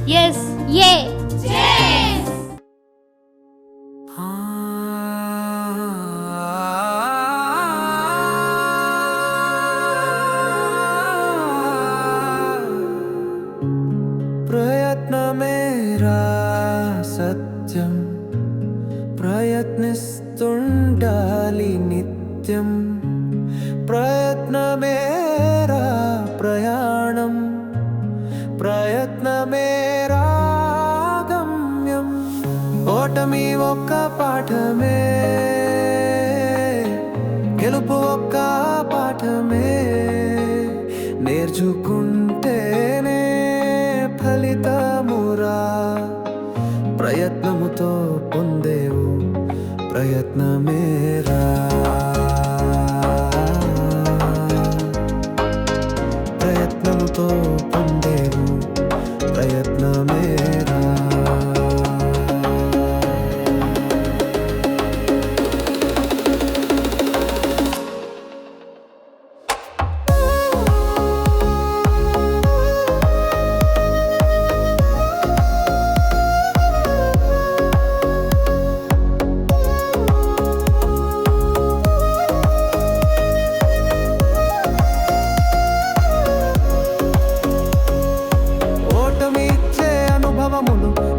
Yes ఏ ప్రయత్నమేరా సత్యం, ప్రయత్నిస్తుండాలి నిత్యం. ప్రయత్నమేరా ప్రయాణం, ప్రయత్నమేరా గమ్యం. ఓటమి ఒక్క పాఠమే, గెలుపు ఒక్క పాఠమే. నేర్చుకుంటేనే ఫలితమురా. ప్రయత్నముతో పొందేవు ప్రయత్నమేరా. ప్రయత్నముతో పొందేవు ప్రయత్నమేరా.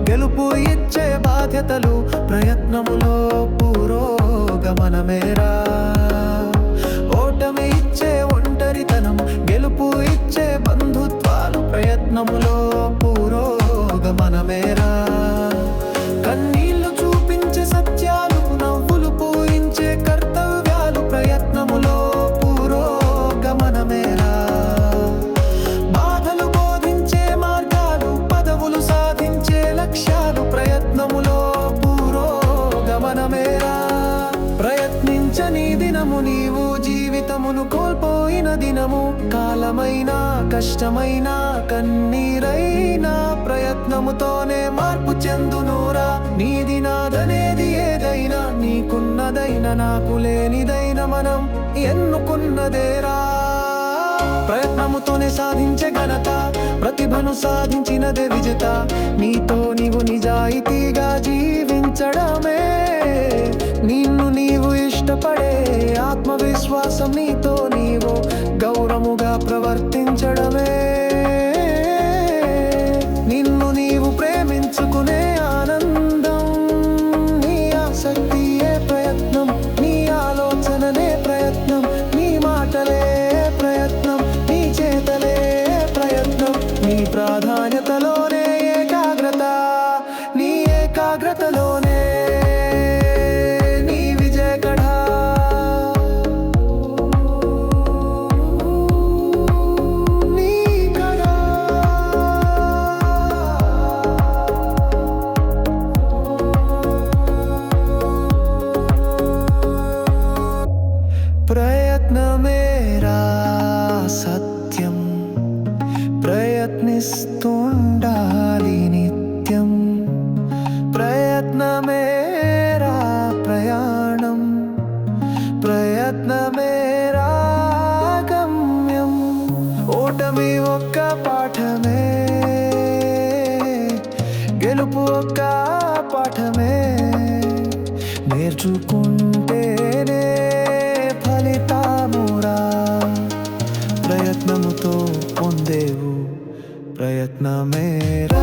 గెలుపు ఇచ్చే బాధ్యతలు ప్రయత్నములో పురోగమనమేరా. ఓటమి ఇచ్చే ఒంటరితనం, గెలుపు ఇచ్చే బంధుత్వాలు ప్రయత్నములో పురోగమనమేరా. కన్నీళ్లు చూపించే సత్యాలు, నవ్వులు పూయించే కర్తవ్యాలు ప్రయత్నములో పురోగమనమేరా. బాధలు బోధించే మార్గాలు, పదవులు సాధించే లక్ష్యాలు ప్రయత్నములో పురోగమనమేరా. ప్రయత్నించని దినము నీవు జీవితమును కోల్పోయిన దినము. కాలమైన కష్టమైన కన్నీరైనా ప్రయత్నముతోనే మార్పు చెందునురా. నీది నాదనేది ఏదైనా, నీకున్నదైనా నాకు లేనిదైనా మనం ఎన్నుకున్నదేరా. ప్రయత్నముతోనే సాధించే ఘనత, ప్రతిభను సాధించినదే విజేత. నీతో నీవు నిజాయితీగా జీవించడమే, నిన్ను నీవు ఇష్టపడే ఆత్మవిశ్వాసం, నీతో నీవు గౌరవముగా ప్రవర్తించడమే. నిన్ను నీవు ప్రేమించుకునే ఆనందం, నీ ఆసక్తియే ప్రయత్నం, నీ ఆలోచననే ప్రయత్నం, నీ మాటలే ప్రయత్నం, నీ చేతలే ప్రయత్నం. నీ ప్రాధాన్యతలోనే ఏకాగ్రత, నీ ఏకాగ్రతలోనే నీ విజయ కథ. నీ కథ. ప్రయత్నమేరా సత్యం, ప్రయత్నిస్తుండాలి నిత్యం. ప్రయత్నమేరా ప్రయాణం, ప్రయత్నమేరా గమ్యం. ఓటమి ఒక్క పాఠమే, గెలుపు ఒక్క పాఠమే. నేర్చుకుంటేనే ఫలితమురా. ప్రయత్నముతో పొందేవు ప్రయత్నమేరా.